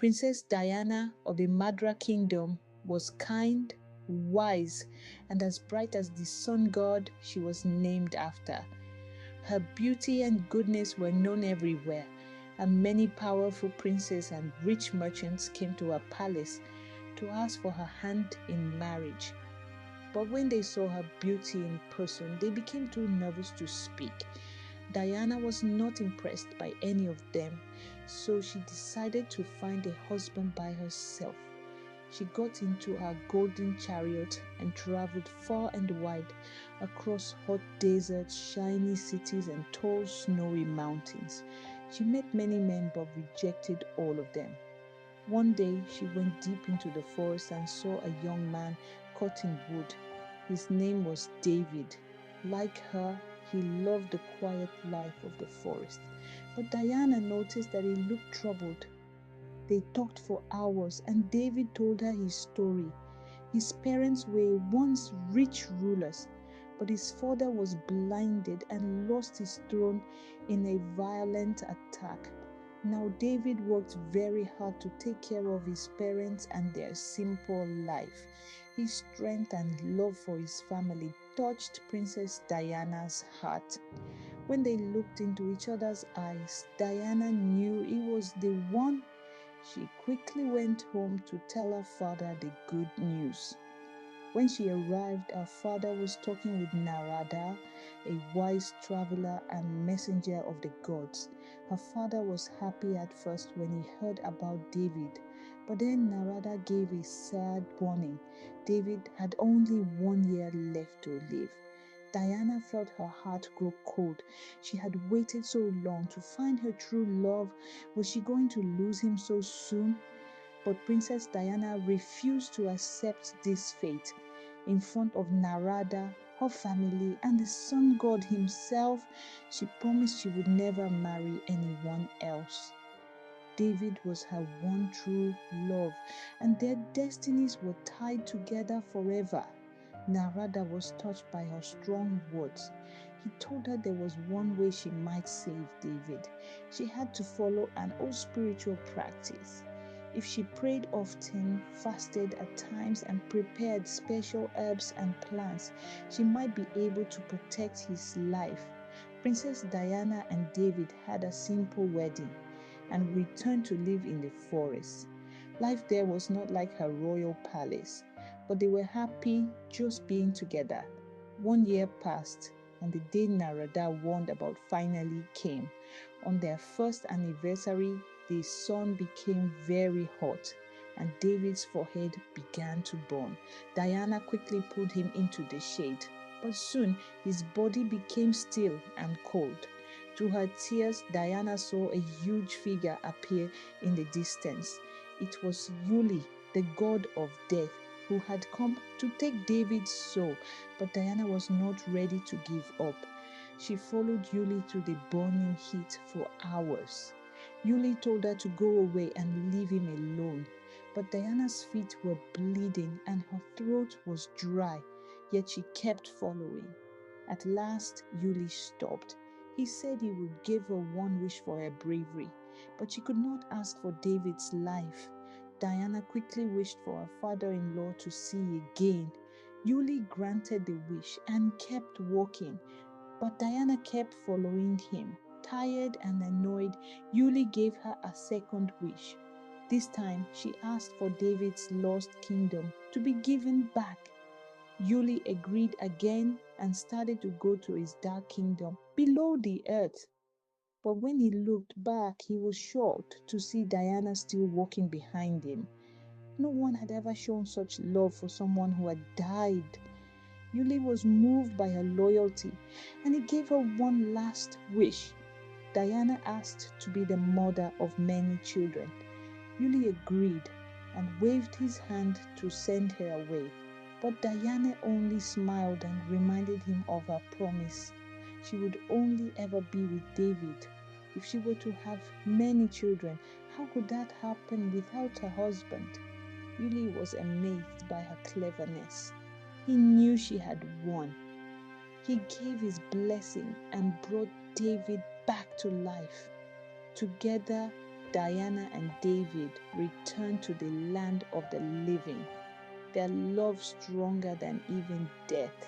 Princess Diana of the Madra Kingdom was kind, wise, and as bright as the sun god she was named after. Her beauty and goodness were known everywhere, and many powerful princes and rich merchants came to her palace to ask for her hand in marriage. But when they saw her beauty in person, they became too nervous to speak. Diana was not impressed by any of them, so she decided to find a husband by herself. She got into her golden chariot and traveled far and wide across hot deserts, shiny cities, and tall, snowy mountains. She met many men but rejected all of them. One day, she went deep into the forest and saw a young man cutting wood. His name was David. Like her, he loved the quiet life of the forest. But Diana noticed that he looked troubled. They talked for hours, and David told her his story. His parents were once rich rulers, but his father was blinded and lost his throne in a violent attack. Now David worked very hard to take care of his parents and their simple life. His strength and love for his family touched Princess Diana's heart. When they looked into each other's eyes, Diana knew he was the one. She quickly went home to tell her father the good news. When she arrived, her father was talking with Narada, a wise traveler and messenger of the gods. Her father was happy at first when he heard about David, but then Narada gave a sad warning. David had only 1 year left to live. Diana felt her heart grow cold. She had waited so long to find her true love. Was she going to lose him so soon? But Princess Diana refused to accept this fate. In front of Narada, her family, and the sun god himself, she promised she would never marry anyone else. David was her one true love, and their destinies were tied together forever. Narada was touched by her strong words. He told her there was one way she might save David. She had to follow an old spiritual practice. If she prayed often, fasted at times, and prepared special herbs and plants, she might be able to protect his life. Princess Diana and David had a simple wedding and returned to live in the forest. Life there was not like her royal palace, but they were happy just being together. 1 year passed, and the day Narada warned about finally came. On their first anniversary, the sun became very hot, and David's forehead began to burn. Diana quickly pulled him into the shade, but soon his body became still and cold. Through her tears, Diana saw a huge figure appear in the distance. It was Yuri, the god of death, who had come to take David's soul, but Diana was not ready to give up. She followed Yuli through the burning heat for hours. Yuli told her to go away and leave him alone, but Diana's feet were bleeding and her throat was dry, yet she kept following. At last, Yuli stopped. He said he would give her one wish for her bravery, but she could not ask for David's life. Diana quickly wished for her father-in-law to see again. Yuli granted the wish and kept walking, but Diana kept following him. Tired and annoyed, Yuli gave her a second wish. This time, she asked for David's lost kingdom to be given back. Yuli agreed again and started to go to his dark kingdom below the earth. But when he looked back, he was shocked to see Diana still walking behind him. No one had ever shown such love for someone who had died. Yuli was moved by her loyalty, and he gave her one last wish. Diana asked to be the mother of many children. Yuli agreed and waved his hand to send her away. But Diana only smiled and reminded him of her promise. She would only ever be with David. If she were to have many children, how could that happen without her husband? Yuli was amazed by her cleverness. He knew she had won. He gave his blessing and brought David back to life. Together, Diana and David returned to the land of the living, their love stronger than even death.